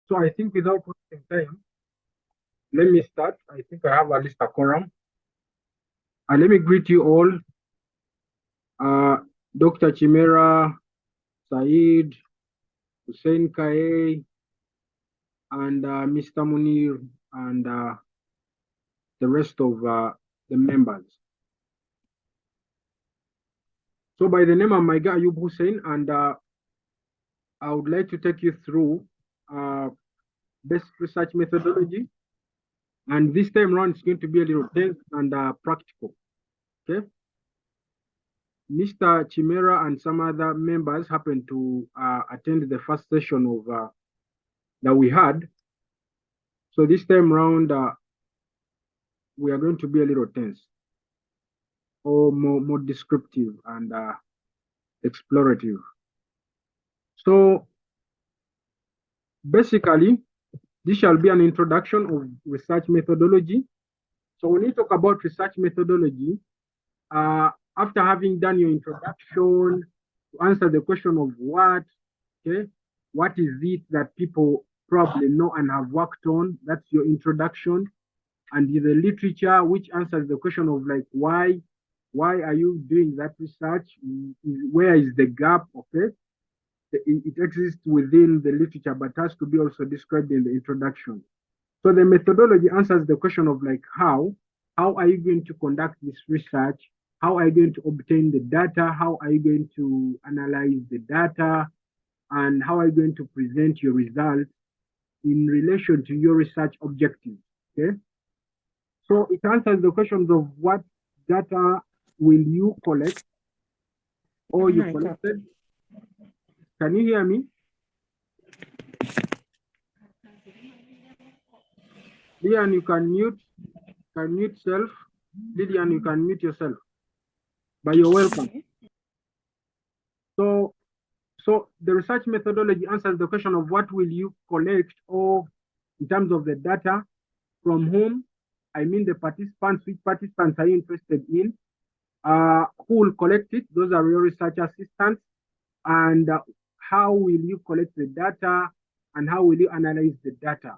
So I think without wasting time, let me start. I think I have at least a quorum. And let me greet you all. Uh, Dr. Chimera, Said, Hussein Kaye, and Mr. Munir, and the rest of the members. So by the name of my guy Ayub Hussein, and I would like to take you through basic research methodology. And this time around, it's going to be a little tense and practical. Okay. Mr. Chimera and some other members happened to attend the first session of that we had. So this time around, we are going to be a little tense, or more descriptive and explorative. So basically, this shall be an introduction of research methodology. So when you talk about research methodology, after having done your introduction, to answer the question of what, okay, what is it that people probably know and have worked on, that's your introduction. And the literature, which answers the question of like, why are you doing that research? Where is the gap, okay? It exists within the literature, but has to be also described in the introduction. So the methodology answers the question of like, how are you going to conduct this research? How are you going to obtain the data? How are you going to analyze the data? And how are you going to present your results in relation to your research objectives? Okay. So it answers the questions of what data will you collect or you collected. Can you hear me? Lillian, you can mute self. Lillian, you can mute yourself. But you're welcome. So the research methodology answers the question of what will you collect, or in terms of the data, from whom, I mean the participants, which participants are you interested in, who will collect it, those are your research assistants, and how will you collect the data, and how will you analyze the data.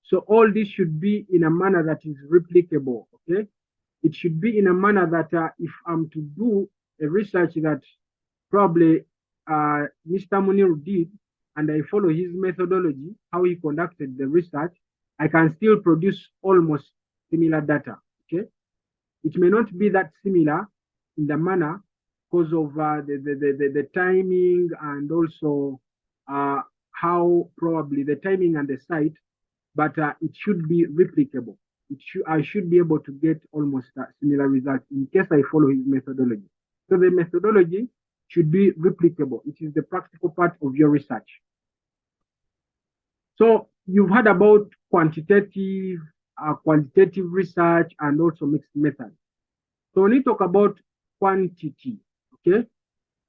So all this should be in a manner that is replicable, okay? It should be in a manner that if I'm to do a research that probably Mr. Munir did, and I follow his methodology, how he conducted the research, I can still produce almost similar data, okay? It may not be that similar in the manner because of the timing, and also how probably the timing and the site, but it should be replicable. I should be able to get almost similar results in case I follow his methodology. So the methodology should be replicable. It is the practical part of your research. So you've heard about quantitative research and also mixed methods. So when you talk about quantity, okay,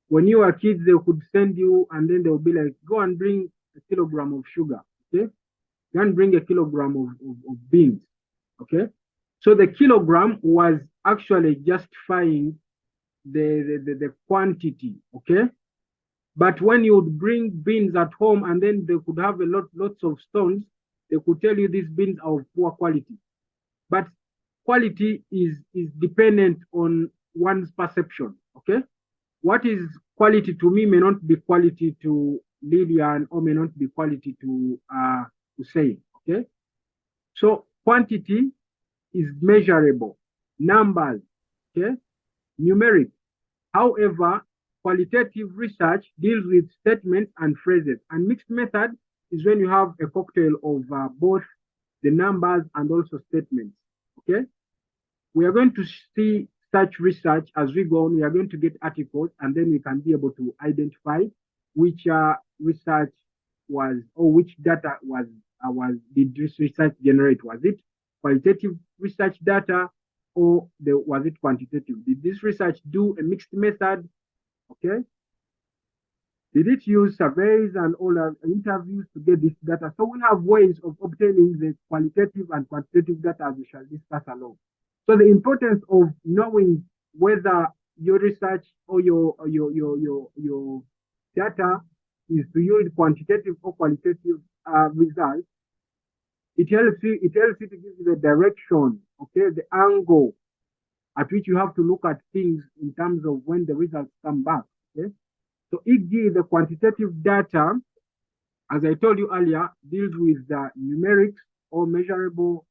when you were kids, they could send you and then they'll be like, go and bring a kilogram of sugar, okay? Go and bring a kilogram of beans, okay? So the kilogram was actually justifying the quantity, okay? But when you would bring beans at home and then they could have lots of stones, they could tell you these beans are of poor quality. But quality is dependent on one's perception, okay? What is quality to me may not be quality to Lillian, or may not be quality to Hussein, okay? So quantity is measurable, numbers, okay? Numeric. However, qualitative research deals with statements and phrases, and mixed method is when you have a cocktail of both the numbers and also statements, okay? We are going to see such research as we go on. We are going to get articles, and then we can be able to identify which research was, or which data did this research generate. Was it qualitative research data, or was it quantitative? Did this research do a mixed method? Okay. Did it use surveys and all interviews to get this data? So we have ways of obtaining the qualitative and quantitative data, as we shall discuss along. So the importance of knowing whether your research or your data is to yield quantitative or qualitative result, it helps you to give you the direction, okay, the angle at which you have to look at things in terms of when the results come back. Okay. So e.g., the quantitative data, as I told you earlier, deals with the numerics or measurable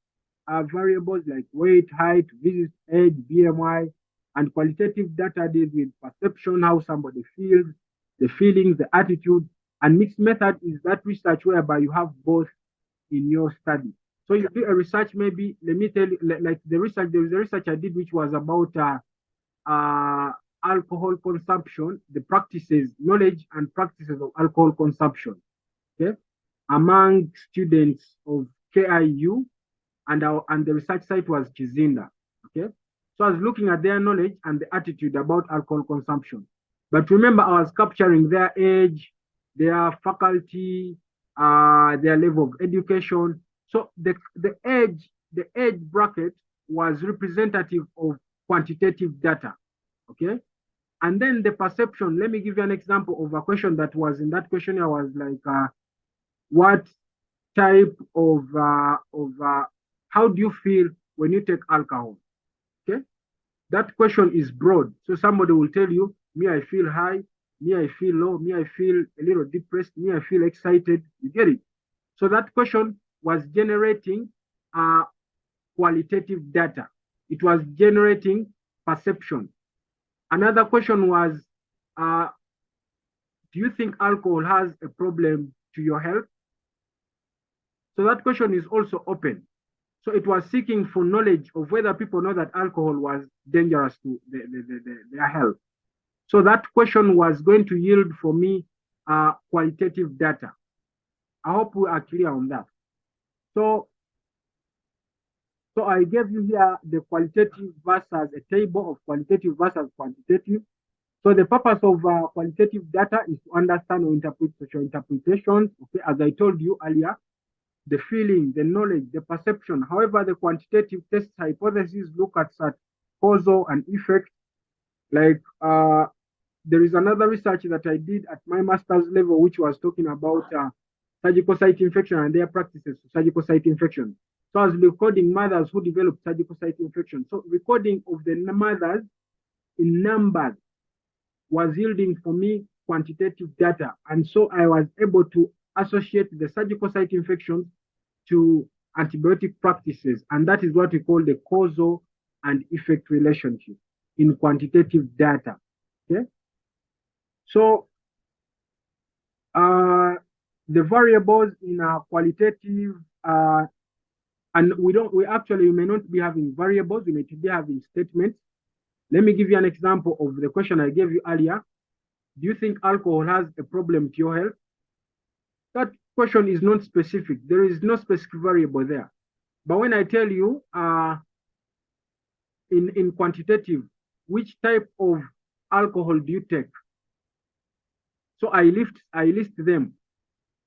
variables like weight, height, visit age, BMI, and qualitative data deals with perception, how somebody feels, the feelings, the attitude, and mixed method is that research whereby you have both in your study. So you do a research, maybe, let me tell you, like the research, there was a research I did which was about uh, alcohol consumption, the practices, knowledge and practices of alcohol consumption, okay, among students of KIU, and the research site was Chizinda, okay. So I was looking at their knowledge and the attitude about alcohol consumption. But remember, I was capturing their age, their faculty, their level of education. So the age bracket was representative of quantitative data, okay? And then the perception, let me give you an example of a question that was in that questionnaire was like, what type of how do you feel when you take alcohol? Okay, that question is broad. So somebody will tell you, me, I feel high, me, I feel low, me, I feel a little depressed, me, I feel excited. You get it? So that question was generating qualitative data. It was generating perception. Another question was, do you think alcohol has a problem to your health? So that question is also open. So it was seeking for knowledge of whether people know that alcohol was dangerous to their health. So that question was going to yield for me qualitative data. I hope we are clear on that. So I gave you here the qualitative versus a table of qualitative versus quantitative. So the purpose of qualitative data is to understand or interpret social interpretations. Okay, as I told you earlier, the feeling, the knowledge, the perception. However, the quantitative test hypothesis look at such causal and effect. Like there is another research that I did at my master's level, which was talking about surgical site infection and their practices for surgical site infection. So I was recording mothers who developed surgical site infection. So recording of the mothers in numbers was yielding for me quantitative data. And so I was able to associate the surgical site infections to antibiotic practices. And that is what we call the causal and effect relationship in quantitative data. Okay. So the variables in our qualitative and we may not be having variables, we may be having statements. Let me give you an example of the question I gave you earlier. Do you think alcohol has a problem to your health? That question is not specific. There is no specific variable there. But when I tell you in quantitative, which type of alcohol do you take? So I list them.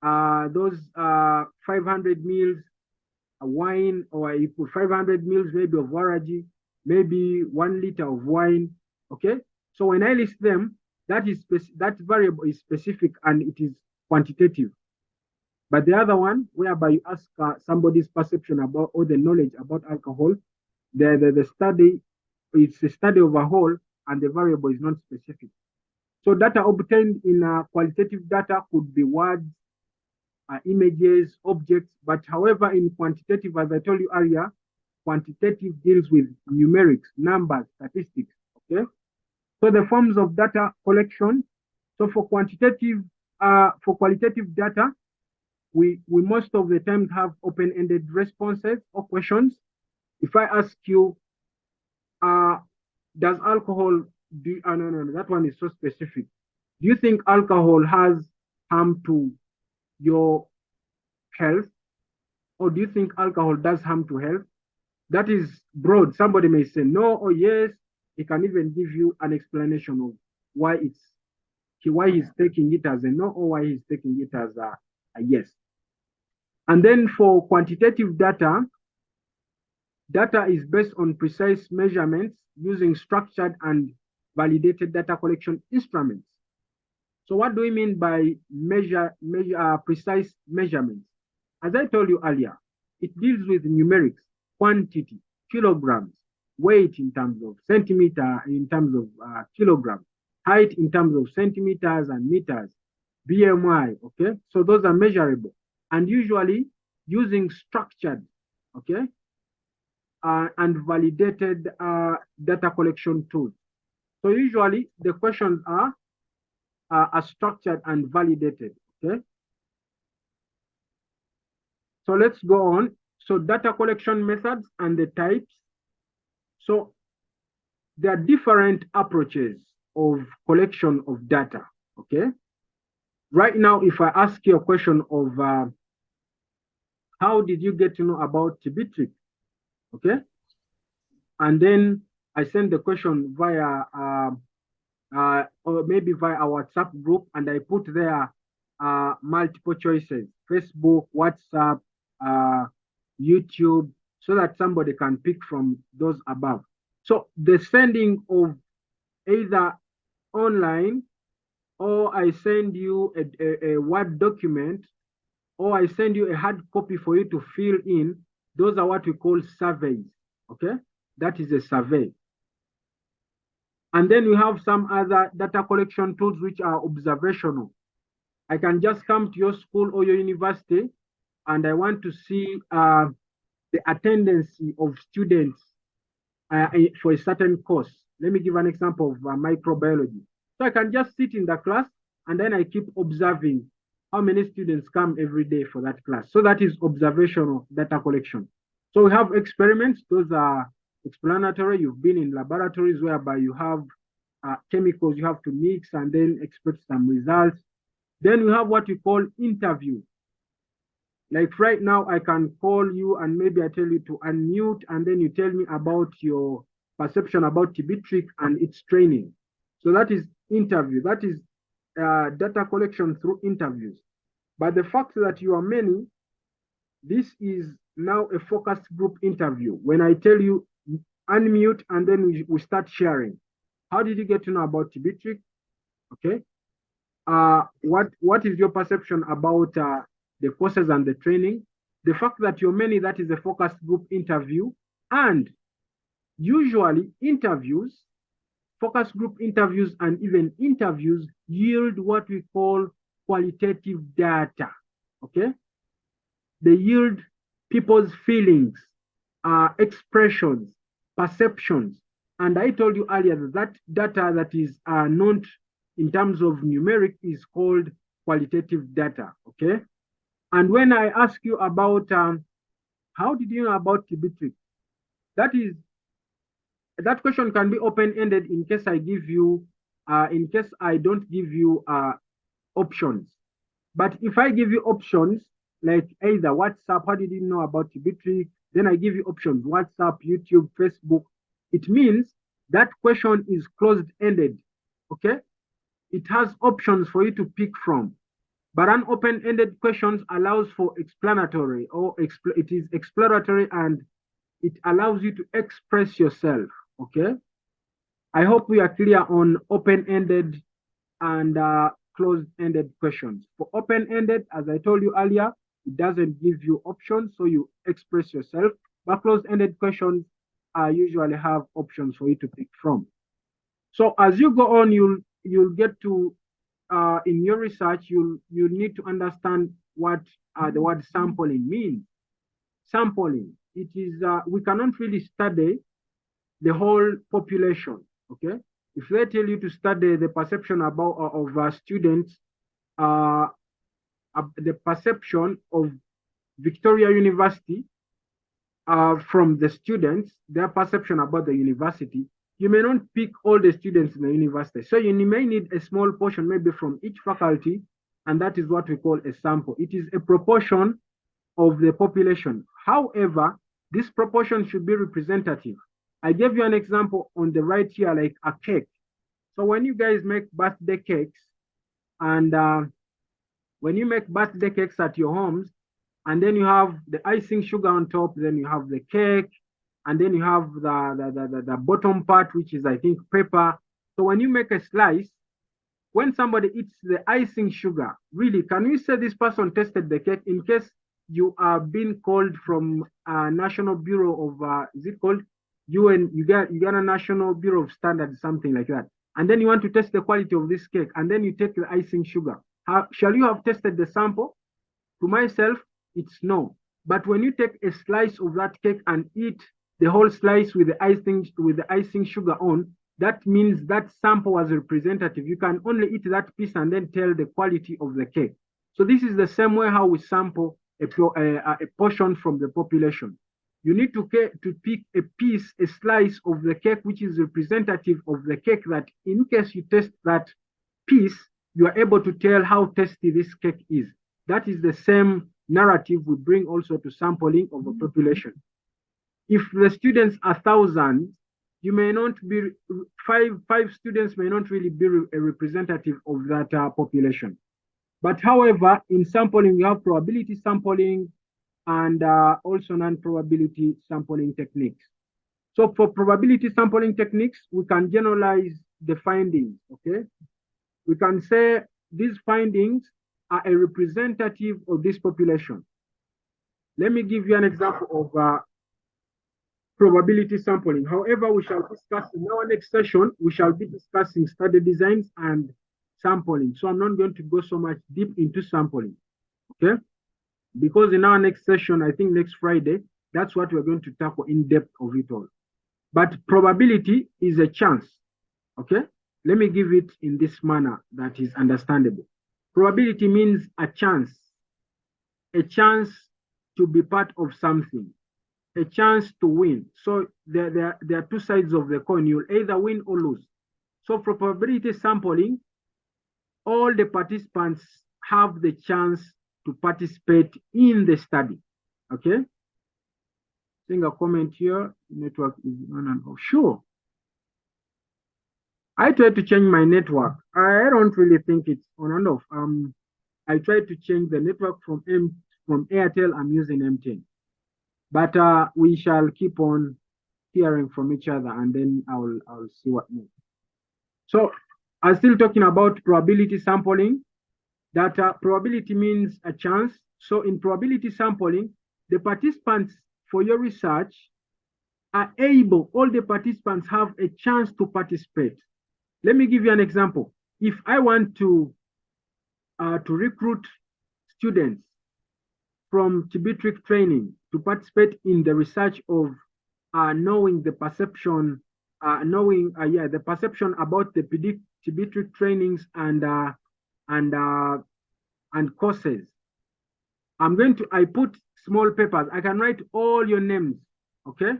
Those 500 mils wine, or I put 500 mils maybe of waraji, maybe 1 liter of wine. Okay. So when I list them, that variable is specific and it is quantitative. But the other one, whereby you ask somebody's perception about or the knowledge about alcohol, the study, it's a study of a whole, and the variable is not specific. So data obtained in qualitative data could be words, images, objects, but however, in quantitative, as I told you earlier, quantitative deals with numerics, numbers, statistics, okay? So the forms of data collection. So for qualitative data, we most of the time have open-ended responses or questions. If I ask you, does alcohol do, no, that one is so specific. Do you think alcohol has harm to your health? Or do you think alcohol does harm to health? That is broad. Somebody may say no or yes. He can even give you an explanation of why he's taking it as a no or why he's taking it as a yes. And then for quantitative data, data is based on precise measurements using structured and validated data collection instruments. So what do we mean by precise measurements? As I told you earlier, it deals with numerics, quantity, kilograms, weight in terms of centimeter, in terms of kilograms, height in terms of centimeters and meters, BMI, okay? So those are measurable and usually using structured, okay, and validated data collection tools. So usually the questions are structured and validated, okay? So let's go on. So data collection methods and the types. So there are different approaches of collection of data, okay? Right now, if I ask you a question of how did you get to know about TB, okay? And then I send the question via, or maybe via our WhatsApp group, and I put there multiple choices, Facebook, WhatsApp, YouTube, so that somebody can pick from those above. So the sending of either online, or I send you a Word document, or I send you a hard copy for you to fill in, those are what we call surveys, okay? That is a survey. And then we have some other data collection tools which are observational. I can just come to your school or your university and I want to see the attendance of students for a certain course. Let me give an example of microbiology. So I can just sit in the class and then I keep observing how many students come every day for that class. So that is observational data collection. So we have experiments. Those are explanatory. You've been in laboratories whereby you have chemicals you have to mix and then expect some results. Then we have what we call interviews. Like right now, I can call you and maybe I tell you to unmute and then you tell me about your perception about TB and its training. So that is interview. That is data collection through interviews. But the fact that you are many, this is now a focus group interview. When I tell you unmute and then we start sharing. How did you get to know about TB? Okay. What is your perception about the courses and the training? The fact that you're many, that is a focus group interview. And usually interviews, focus group interviews and even interviews yield what we call qualitative data, okay? They yield people's feelings, expressions, perceptions. And I told you earlier that data that is known in terms of numeric is called qualitative data, okay? And when I ask you about how did you know about TB, that question can be open-ended in case I give you, in case I don't give you options. But if I give you options, like either WhatsApp, how did you know about TB? Then I give you options, WhatsApp, YouTube, Facebook. It means that question is closed-ended, okay? It has options for you to pick from. But an open-ended question allows for explanatory, or it is exploratory and it allows you to express yourself, okay? I hope we are clear on open-ended and closed-ended questions. For open-ended, as I told you earlier, it doesn't give you options, so you express yourself. But closed-ended questions usually have options for you to pick from. So as you go on, you'll get to, in your research, you'll need to understand what the word sampling means. Sampling, it is, we cannot really study the whole population, okay? If they tell you to study the perception of students, the perception of Victoria University from the students, their perception about the university, you may not pick all the students in the university. So you may need a small portion, maybe from each faculty, and that is what we call a sample. It is a proportion of the population. However, this proportion should be representative. I gave you an example on the right here, like a cake. So when you guys make birthday cakes, and when you make birthday cakes at your homes, and then you have the icing sugar on top, then you have the cake, and then you have the bottom part, which is, I think, pepper. So when you make a slice, when somebody eats the icing sugar, really, can we say this person tasted the cake? In case you are being called from National Bureau of, is it called UN, Uganda National Bureau of Standards, something like that. And then you want to test the quality of this cake, and then you take the icing sugar. Shall you have tested the sample? To myself, it's no. But when you take a slice of that cake and eat the whole slice with the icing sugar on, that means that sample was representative. You can only eat that piece and then tell the quality of the cake. So this is the same way how we sample a portion from the population. You need to pick a piece, a slice of the cake which is representative of the cake, that in case you test that piece, you are able to tell how tasty this cake is. That is the same narrative we bring also to sampling of a population. If the students are thousands, you may not be five students may not really be a representative of that population. But however, in sampling, we have probability sampling and also non-probability sampling techniques. So for probability sampling techniques, we can generalize the findings, okay? We can say these findings are a representative of this population. Let me give you an example of probability sampling. However, we shall discuss in our next session, we shall be discussing study designs and sampling. So I'm not going to go so much deep into sampling, okay? Because in our next session, I think next Friday, that's what we're going to tackle in depth of it all. But probability is a chance, okay? Let me give it in this manner that is understandable. Probability means a chance to be part of something, a chance to win. So there are two sides of the coin. You'll either win or lose. So for probability sampling, all the participants have the chance to participate in the study, okay? Seeing a comment here, network is on and off. Sure. I tried to change my network. I don't really think it's on and off. I tried to change the network from Airtel. I'm using M10. But we shall keep on hearing from each other, and then I'll see what moves. So I'm still talking about probability sampling. That probability means a chance. So in probability sampling, the participants for your research are able, all the participants have a chance to participate. Let me give you an example. If I want to recruit students from TB training to participate in the research of knowing the perception, the perception about the TB trainings and courses. I put small papers. I can write all your names, okay?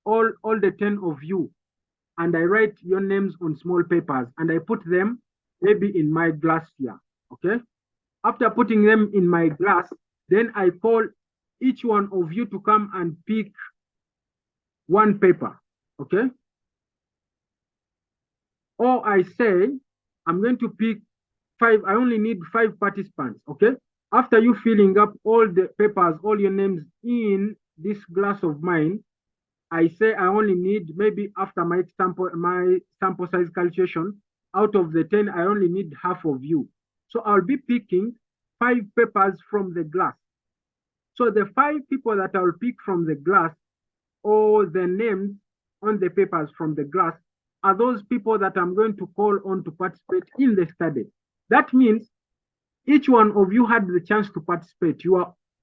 All the 10 of you, and I write your names on small papers, and I put them maybe in my glass here, okay? After putting them in my glass, then I call each one of you to come and pick one paper, okay? Or I say, I'm going to pick 5, I only need 5 participants, okay? After you filling up all the papers, all your names in this glass of mine, I say I only need, maybe after my sample size calculation, out of the 10, I only need half of you. So I'll be picking 5 papers from the glass. So the 5 people that I'll pick from the glass, or the names on the papers from the glass, are those people that I'm going to call on to participate in the study. That means each one of you had the chance to participate.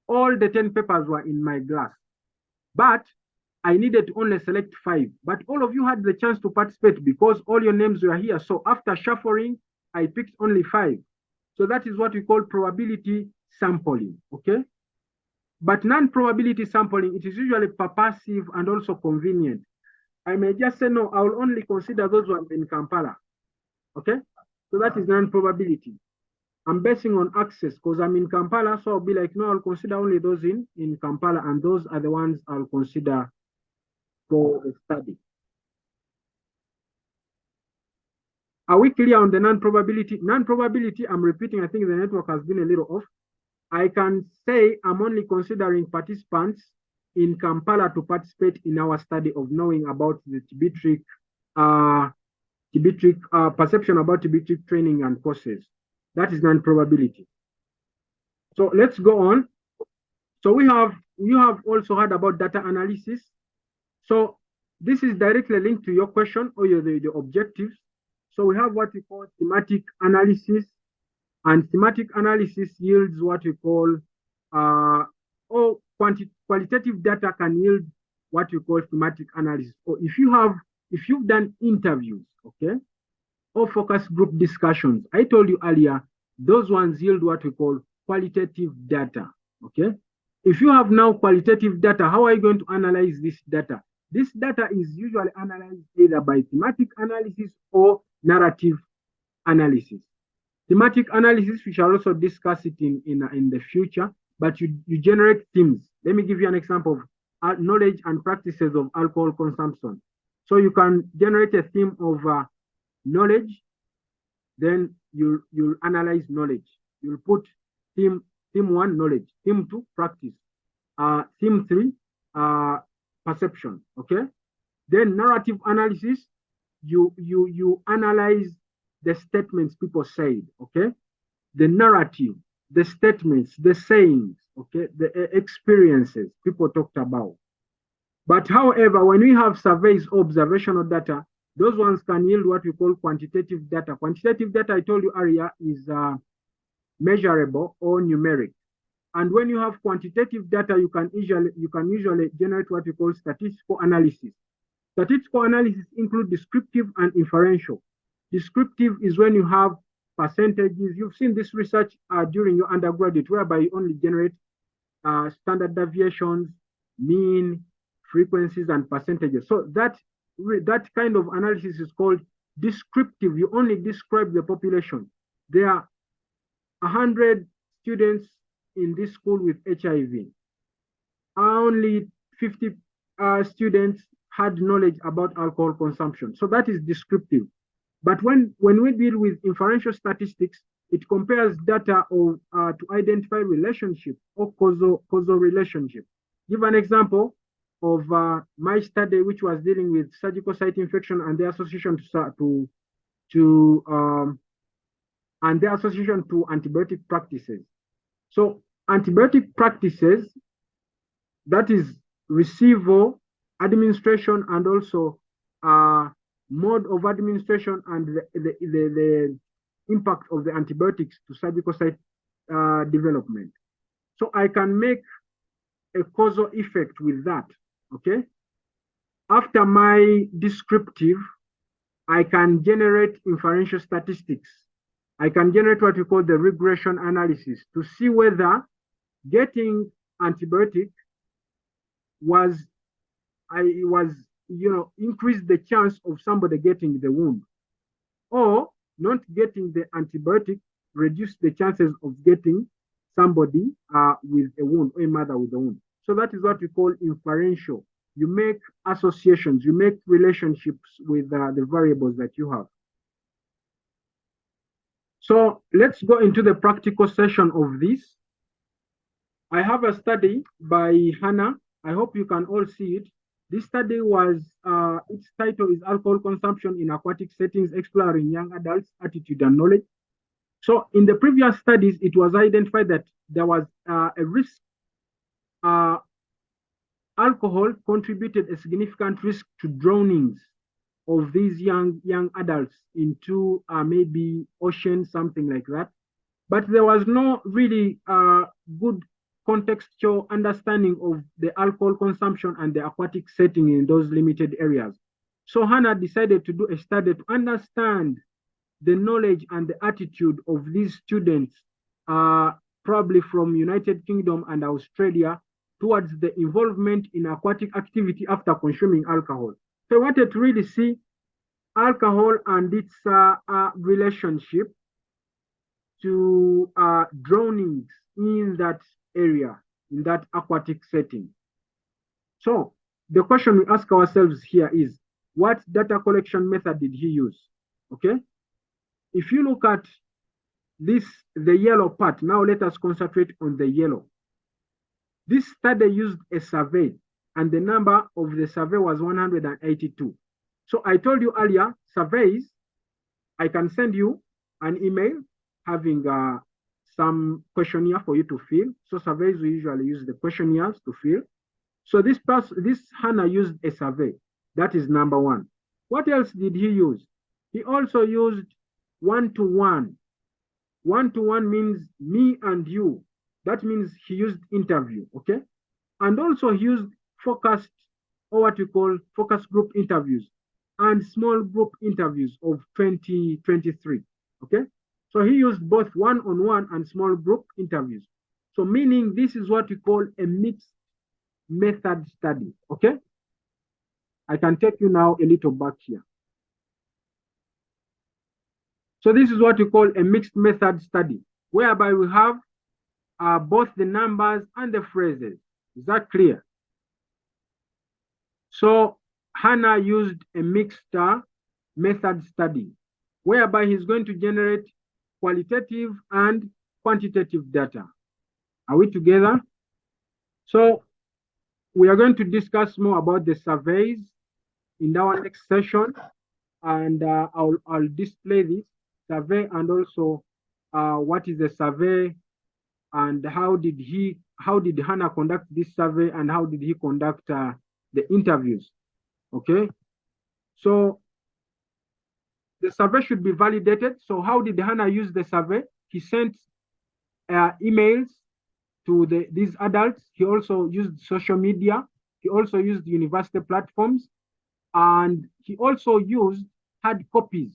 All the 10 papers were in my glass. But I needed to only select 5. But all of you had the chance to participate because all your names were here. So after shuffling, I picked only 5. So that is what we call probability sampling, okay? But non-probability sampling, it is usually purposive and also convenient. I may just say, no, I will only consider those ones in Kampala, okay? So that is non-probability. I'm basing on access because I'm in Kampala, so I'll be like, no, I'll consider only those in Kampala, and those are the ones I'll consider for the study. Are we clear on the non-probability? Non-probability, I'm repeating, I think the network has been a little off. I can say I'm only considering participants in Kampala to participate in our study of knowing about the perception about TB training and courses. That is non-probability. So let's go on. So you have also heard about data analysis. So this is directly linked to your question or the objectives. So we have what we call thematic analysis, and thematic analysis yields what we call or qualitative data can yield what we call thematic analysis. Or if you've done interviews, okay, or focus group discussions, I told you earlier, those ones yield what we call qualitative data. Okay. If you have now qualitative data, how are you going to analyze this data? This data is usually analyzed either by thematic analysis or narrative analysis. Thematic analysis, we shall also discuss it in the future, but you generate themes. Let me give you an example of knowledge and practices of alcohol consumption. So you can generate a theme of knowledge, then you'll analyze knowledge. You'll put theme one, knowledge, theme two, practice, theme three, perception. Okay. Then narrative analysis, you analyze the statements people said. Okay. The narrative, the statements, the sayings, okay, the experiences people talked about. But however, when we have surveys, observational data, those ones can yield what we call quantitative data. Quantitative data, I told you earlier, is measurable or numeric. And when you have quantitative data, you can usually generate what we call statistical analysis. Statistical analysis include descriptive and inferential. Descriptive is when you have percentages. You've seen this research during your undergraduate, whereby you only generate standard deviations, mean, frequencies, and percentages. So that kind of analysis is called descriptive. You only describe the population. There are 100 students in this school with HIV. Only 50 students had knowledge about alcohol consumption. So that is descriptive. But when we deal with inferential statistics, it compares data to identify relationship or causal relationship. Give an example of my study, which was dealing with surgical site infection and their association to antibiotic practices. So antibiotic practices, that is receival, administration, and also mode of administration and the impact of the antibiotics to surgical site development. So I can make a causal effect with that, okay? After my descriptive, I can generate inferential statistics. I can generate what we call the regression analysis to see whether getting antibiotic increased the chance of somebody getting the wound, or not getting the antibiotic reduced the chances of getting somebody with a wound or a mother with a wound. So that is what we call inferential. You make associations, you make relationships with the variables that you have. So let's go into the practical session of this. I have a study by Hannah. I hope you can all see it. This study was, its title is Alcohol Consumption in Aquatic Settings, Exploring Young Adults' Attitude and Knowledge. So in the previous studies, it was identified that there was a risk. Alcohol contributed a significant risk to drownings of these young adults into maybe ocean, something like that. But there was no really good contextual understanding of the alcohol consumption and the aquatic setting in those limited areas. So Hannah decided to do a study to understand the knowledge and the attitude of these students, probably from United Kingdom and Australia, towards the involvement in aquatic activity after consuming alcohol. So I wanted to really see alcohol and its relationship to drownings in that area, in that aquatic setting. So the question we ask ourselves here is, what data collection method did he use? Okay. If you look at this, the yellow part, now let us concentrate on the yellow. This study used a survey, and the number of the survey was 182. So I told you earlier, surveys, I can send you an email having some questionnaire for you to fill. So surveys, we usually use the questionnaires to fill. So this Hannah used a survey. That is number one. What else did he use? He also used one-to-one. One-to-one means me and you. That means he used interview, okay? And also he used focused, or what we call focus group interviews and small group interviews of 2023, okay? So he used both one-on-one and small group interviews. So meaning this is what we call a mixed method study, okay? I can take you now a little back here. So this is what we call a mixed method study, whereby we have both the numbers and the phrases. Is that clear? So Hannah used a mixed method study, whereby he's going to generate qualitative and quantitative data. Are we together? So we are going to discuss more about the surveys in our next session, and I'll display this survey and also what is the survey and how did Hannah conduct this survey and how did he conduct the interviews. Okay, so the survey should be validated. So how did Hannah use the survey? He sent emails to these adults. He also used social media. He also used university platforms, and he also used hard copies.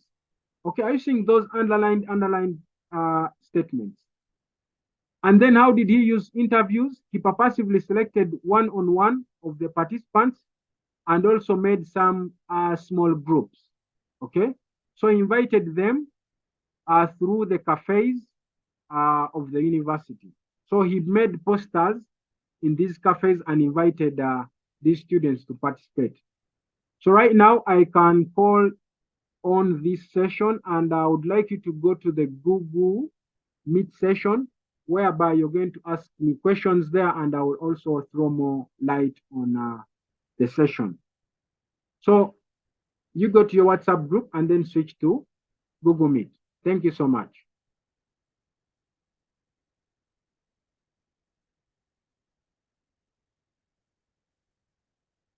Okay, are you seeing those underlined statements? And then how did he use interviews? He purposively selected one-on-one of the participants and also made some small groups. Okay, so he invited them through the cafes of the university. So he made posters in these cafes and invited these students to participate. So right now I can call on this session, and I would like you to go to the Google Meet session, whereby you're going to ask me questions there, and I will also throw more light on the session. So you go to your WhatsApp group and then switch to Google Meet. Thank you so much.